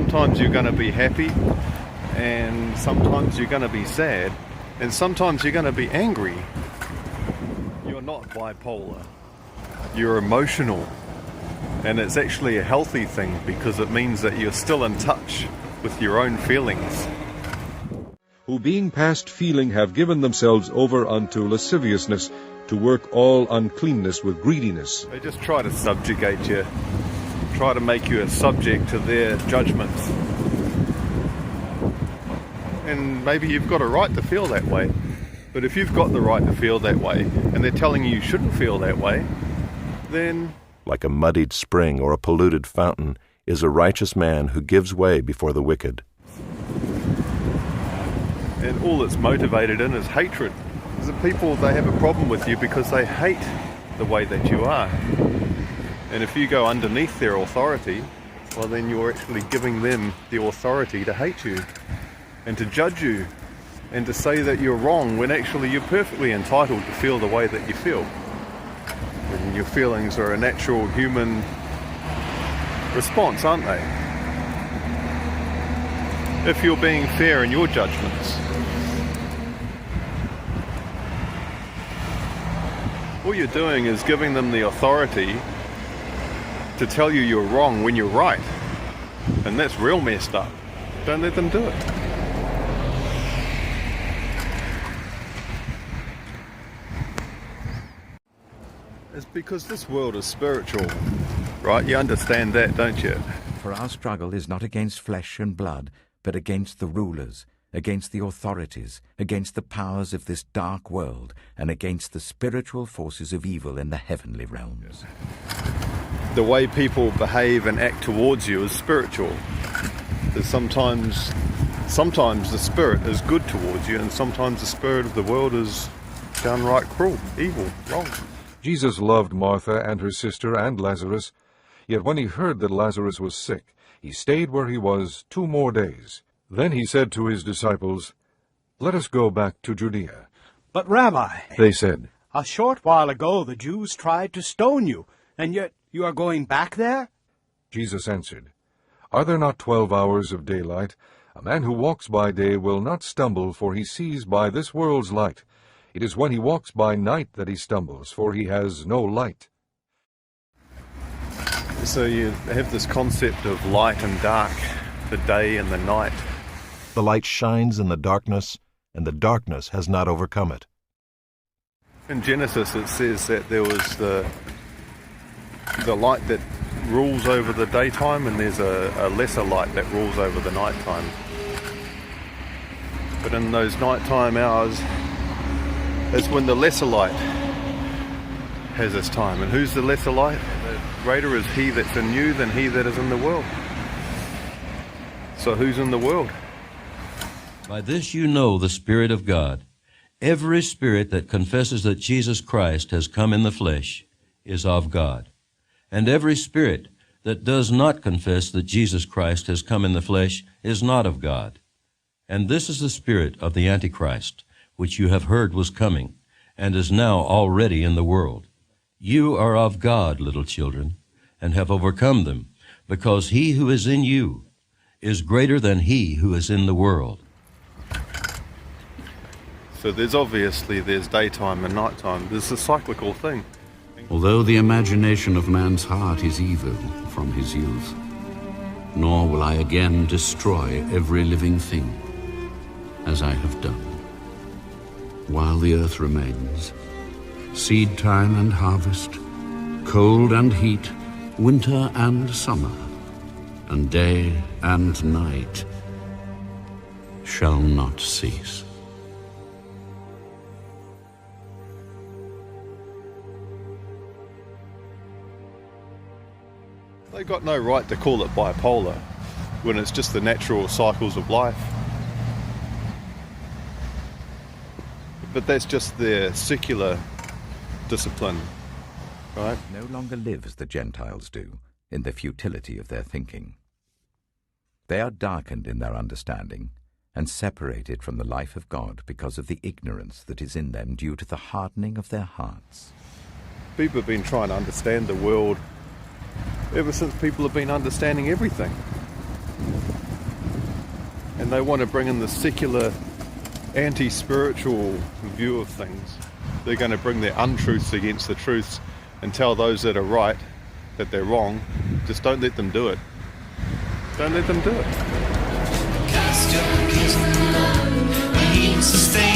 sometimes you're going to be happy, and sometimes you're going to be sad, and sometimes you're going to be angry. You're not bipolar. You're emotional. And it's actually a healthy thing because it means that you're still in touch with your own feelings. Who being past feeling have given themselves over unto lasciviousness, to work all uncleanness with greediness. They just try to subjugate you, try to make you a subject to their judgments. And maybe you've got a right to feel that way. But if you've got the right to feel that way, and they're telling you shouldn't feel that way, then... Like a muddied spring or a polluted fountain is a righteous man who gives way before the wicked. And all it's motivated in is hatred. The people, they have a problem with you because they hate the way that you are. And if you go underneath their authority, well then you're actually giving them the authority to hate you and to judge you and to say that you're wrong when actually you're perfectly entitled to feel the way that you feel. And your feelings are a natural human response, aren't they? If you're being fair in your judgments. All you're doing is giving them the authority to tell you you're wrong when you're right. And that's real messed up. Don't let them do it. It's because this world is spiritual, right? You understand that, don't you? For our struggle is not against flesh and blood, but against the rulers, against the authorities, against the powers of this dark world, and against the spiritual forces of evil in the heavenly realms. The way people behave and act towards you is spiritual. There's sometimes the spirit is good towards you, and sometimes the spirit of the world is downright cruel, evil, wrong. Jesus loved Martha and her sister and Lazarus, yet when he heard that Lazarus was sick, he stayed where he was 2 more days. Then he said to his disciples, "Let us go back to Judea." "But, Rabbi," they said, "a short while ago the Jews tried to stone you, and yet you are going back there?" Jesus answered, "Are there not 12 hours of daylight? A man who walks by day will not stumble, for he sees by this world's light. It is when he walks by night that he stumbles, for he has no light." So you have this concept of light and dark, the day and the night. The light shines in the darkness, and the darkness has not overcome it. In Genesis it says that there was the light that rules over the daytime, and there's a lesser light that rules over the nighttime. But in those nighttime hours, it's when the lesser light has its time. And who's the lesser light? Greater is he that's in you than he that is in the world. So who's in the world? By this you know the Spirit of God. Every spirit that confesses that Jesus Christ has come in the flesh is of God. And every spirit that does not confess that Jesus Christ has come in the flesh is not of God. And this is the spirit of the Antichrist, which you have heard was coming, and is now already in the world. You are of God, little children, and have overcome them, because he who is in you is greater than he who is in the world. So there's daytime and nighttime. There's a cyclical thing. Although the imagination of man's heart is evil from his youth, nor will I again destroy every living thing, as I have done. While the earth remains, seed time and harvest, cold and heat, winter and summer, and day and night shall not cease. They've got no right to call it bipolar when it's just the natural cycles of life. But that's just their secular discipline, right? No longer live as the Gentiles do, in the futility of their thinking. They are darkened in their understanding and separated from the life of God because of the ignorance that is in them due to the hardening of their hearts. People have been trying to understand the world ever since people have been understanding everything. and they want to bring in the secular, anti-spiritual view of things. They're going to bring their untruths against the truths and tell those that are right that they're wrong. Just don't let them do it. Don't let them do it. Cast your cares on the Lord, and He will sustain.